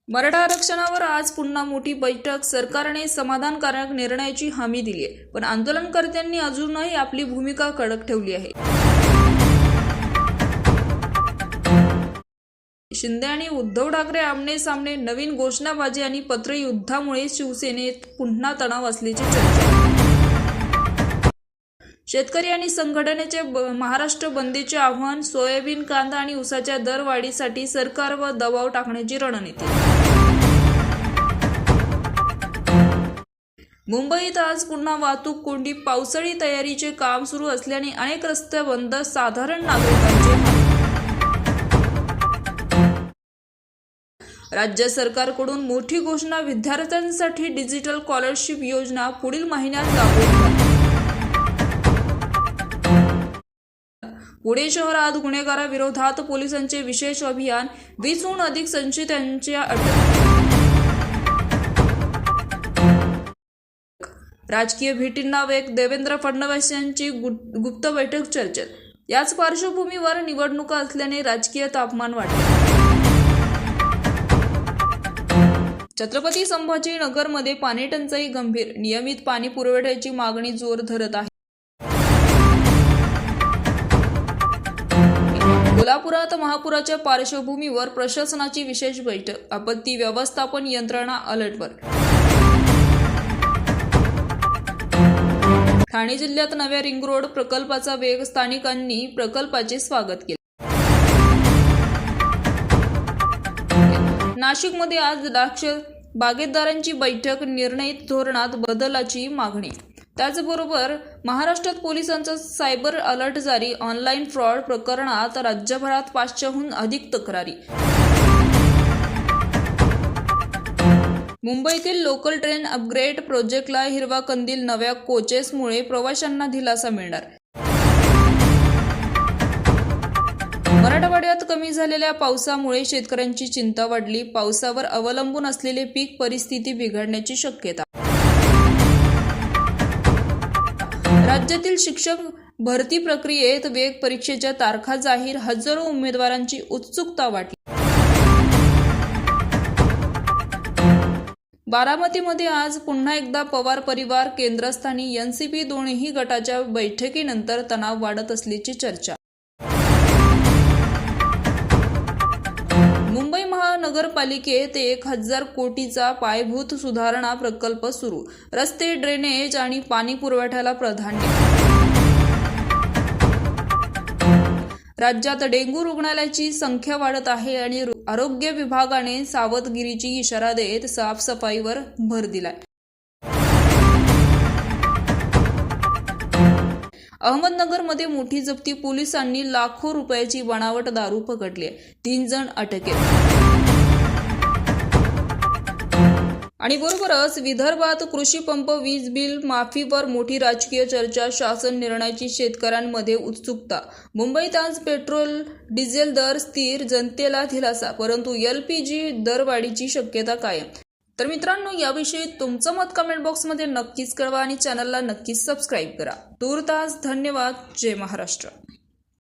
मराठा आरक्षणावर आज पुन्हा मोठी बैठक. सरकारने समाधानकारक निर्णयाची हमी दिली आहे, पण आंदोलनकर्त्यांनी अजूनही आपली भूमिका कडक ठेवली आहे. शिंदे आणि उद्धव ठाकरे आमने सामने. नवीन घोषणाबाजी आणि पत्रयुद्धामुळे शिवसेनेत पुन्हा तणाव असल्याची चर्चा. शेतकरी आणि संघटनेचे महाराष्ट्र बंदचे आव्हान. सोयाबीन, कांदा आणि ऊसाच्या दरवाढीसाठी सरकारवर दबाव टाकण्याची रणनीती. मुंबईत आज पुन्हा वाहतूक कोंडी. पावसाळी तयारीचे काम सुरू असल्याने अनेक रस्ते बंद. साधारण नागरिकांचे हाल. राज्य सरकारकडून मोठी घोषणा. विद्यार्थ्यांसाठी डिजिटल स्कॉलरशिप योजना पुढील महिन्यात लागू होणार. पुणे शहरात गुन्हेगाराविरोधात पोलिसांचे विशेष अभियान. 20हून अधिक संशयितांच्या अटक. राजकीय भेटींना वेग. देवेंद्र फडणवीस यांची गुप्त बैठक चर्चेत. याच पार्श्वभूमीवर निवडणुका असल्याने राजकीय तापमान वाढले. छत्रपती संभाजीनगरमध्ये पाणी टंचाई गंभीर. नियमित पाणी पुरवठ्याची मागणी जोर धरत आहे. कोल्हापुरात महापुराच्या पार्श्वभूमीवर प्रशासनाची विशेष बैठक. आपत्ती व्यवस्थापन यंत्रणा अलर्टवर. ठाणे जिल्ह्यात नव्या रिंग रोड प्रकल्पाचा वेग. स्थानिकांनी प्रकल्पाचे स्वागत केले. नाशिकमध्ये आज द्राक्ष बागेदारांची बैठक. निर्णयित धोरणात बदलाची मागणी. त्याचबरोबर महाराष्ट्रात पोलिसांचा सायबर अलर्ट जारी. ऑनलाईन फ्रॉड प्रकरणात राज्यभरात 500हून अधिक तक्रारी. मुंबईतील लोकल ट्रेन अपग्रेड प्रोजेक्टला हिरवा कंदील. नव्या कोचेसमुळे प्रवाशांना दिलासा मिळणार. मराठवाड्यात कमी झालेल्या पावसामुळे शेतकऱ्यांची चिंता वाढली. पावसावर अवलंबून असलेले पीक परिस्थिती बिघडण्याची शक्यता. राज्यातील शिक्षक भरती प्रक्रियेत वेग. परीक्षेच्या तारखा जाहीर. हजारो उमेदवारांची उत्सुकता वाढली. बारामतीमध्ये आज पुन्हा एकदा पवार परिवार केंद्रस्थानी. एनसीपी दोन्ही गटाच्या बैठकीनंतर तणाव वाढत असल्याची चर्चा. मुंबई महानगरपालिकेत 1000 कोटीचा पायाभूत सुधारणा प्रकल्प सुरू. रस्ते, ड्रेनेज आणि पाणी पुरवठ्याला प्राधान्य. राज्यात डेंग्यू रुग्णालयाची संख्या वाढत आहे आणि आरोग्य विभागाने सावधगिरीची इशारा देत साफसफाईवर भर दिलाय. अहमदनगरमध्ये मोठी जप्ती. पोलिसांनी लाखो रुपयाची बनावट दारू पकडली. 3 जण अटकेत. आणि बरोबरच विदर्भात कृषी पंप वीज बिल माफीवर मोठी राजकीय चर्चा. शासन निर्णयाची शेतकऱ्यांमध्ये उत्सुकता. मुंबईत आज पेट्रोल डिझेल दर स्थिर. जनतेला दिलासा, परंतु LPG दरवाढीची शक्यता कायम. तर मित्रांनो, याविषयी तुमचं मत कमेंट बॉक्समध्ये नक्कीच कळवा आणि चॅनलला नक्कीच सबस्क्राईब करा. तूर्तास धन्यवाद. जय महाराष्ट्र.